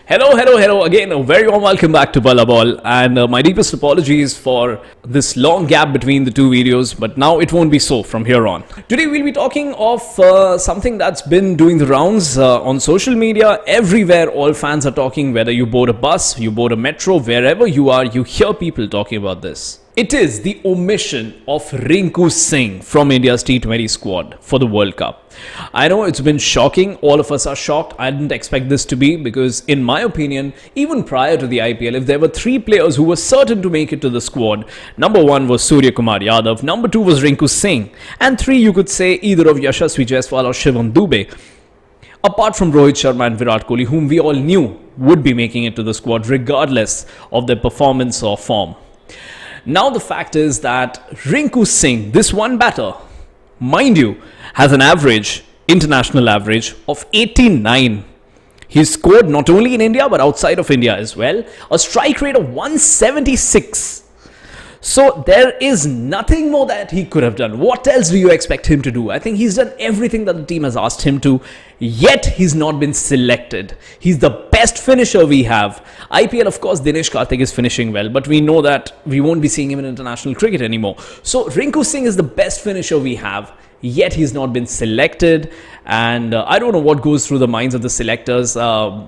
Hello. Again, a very warm welcome back to Balla Ball. And my deepest apologies for this long gap between the two videos, but now it won't be so from here on. Today, we'll be talking of something that's been doing the rounds on social media. Everywhere, all fans are talking, whether you board a bus, you board a metro, wherever you are, you hear people talking about this. It is the omission of Rinku Singh from India's T20 squad for the World Cup. I know it's been shocking. All of us are shocked. I didn't expect this to be because, in my opinion, even prior to the IPL, if there were three players who were certain to make it to the squad, number one was Surya Kumar Yadav, number two was Rinku Singh, and three you could say either of Yashasvi Jaiswal or Shivam Dube. Apart from Rohit Sharma and Virat Kohli, whom we all knew would be making it to the squad regardless of their performance or form. Now the fact is that Rinku Singh, this one batter, mind you, has an average, international average of 89. He's scored not only in India but outside of India as well. A strike rate of 176. So there is nothing more that he could have done. What else do you expect him to do? I think he's done everything that the team has asked him to, yet he's not been selected. He's the best finisher we have. IPL, of course, Dinesh Karthik is finishing well, but we know that we won't be seeing him in international cricket anymore. So Rinku Singh is the best finisher we have, yet he's not been selected. And I don't know what goes through the minds of the selectors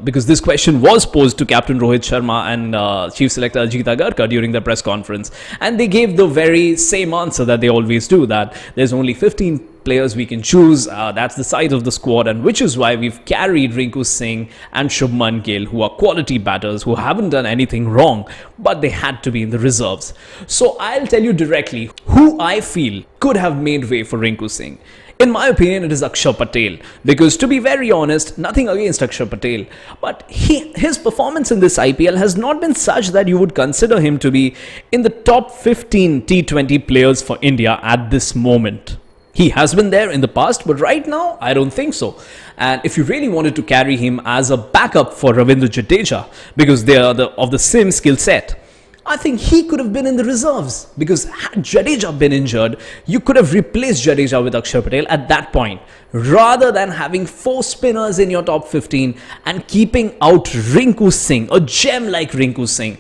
because this question was posed to Captain Rohit Sharma and Chief Selector Ajit Agarkar during the press conference. And they gave the very same answer that they always do, that there's only 15 players we can choose. That's the size of the squad, and which is why we've carried Rinku Singh and Shubman Gill, who are quality batters, who haven't done anything wrong, but they had to be in the reserves. So I'll tell you directly who I feel could have made way for Rinku Singh. In my opinion, it is Akshar Patel, because to be very honest, nothing against Akshar Patel, but his performance in this IPL has not been such that you would consider him to be in the top 15 T20 players for India at this moment. He has been there in the past, but right now, I don't think so. And if you really wanted to carry him as a backup for Ravindra Jadeja, because they are of the same skill set, I think he could have been in the reserves, because had Jadeja been injured, you could have replaced Jadeja with Akshar Patel at that point, rather than having four spinners in your top 15 and keeping out Rinku Singh, a gem like Rinku Singh.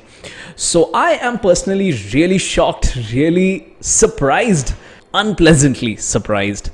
So I am personally really shocked, really surprised, unpleasantly surprised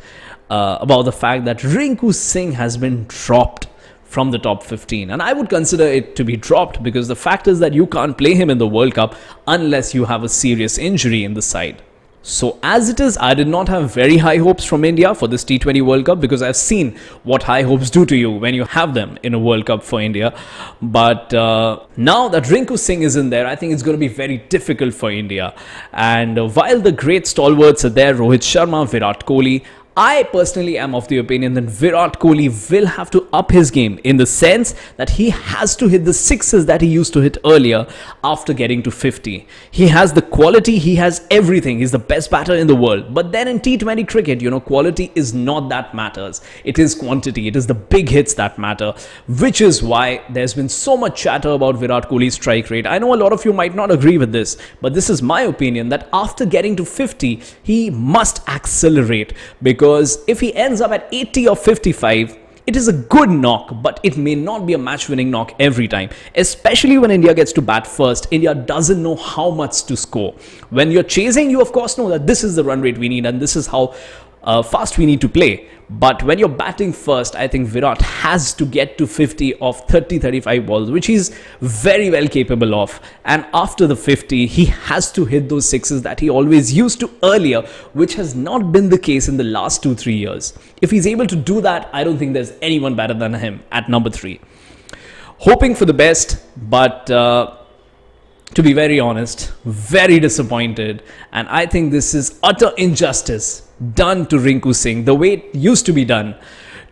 about the fact that Rinku Singh has been dropped from the top 15, and I would consider it to be dropped because the fact is that you can't play him in the World Cup unless you have a serious injury in the side. So as it is, I did not have very high hopes from India for this T20 World Cup because I've seen what high hopes do to you when you have them in a World Cup for India. But now that Rinku Singh is in there, I think it's going to be very difficult for India. And while the great stalwarts are there, Rohit Sharma, Virat Kohli, I personally am of the opinion that Virat Kohli will have to up his game in the sense that he has to hit the sixes that he used to hit earlier after getting to 50. He has the quality, he has everything. He's the best batter in the world. But then in T20 cricket, quality is not that matters. It is quantity. It is the big hits that matter, which is why there's been so much chatter about Virat Kohli's strike rate. I know a lot of you might not agree with this, but this is my opinion that after getting to 50, he must accelerate, because if he ends up at 80 or 55, it is a good knock, but it may not be a match-winning knock every time, especially when India gets to bat first. India doesn't know how much to score. When you're chasing, you of course know that this is the run rate we need and this is how fast we need to play. But when you're batting first, I think Virat has to get to 50 of 30-35 balls, which he's very well capable of. And after the 50, he has to hit those sixes that he always used to earlier, which has not been the case in the last 2-3 years. If he's able to do that, I don't think there's anyone better than him at number 3. Hoping for the best, but to be very honest, very disappointed. And I think this is utter injustice done to Rinku Singh, the way it used to be done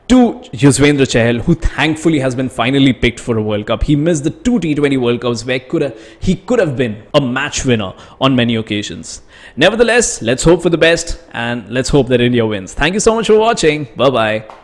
to Yuzvendra Chahal, who thankfully has been finally picked for a World Cup. He missed the 2 T20 World Cups where he could have been a match winner on many occasions. Nevertheless, let's hope for the best and let's hope that India wins. Thank you so much for watching. Bye-bye.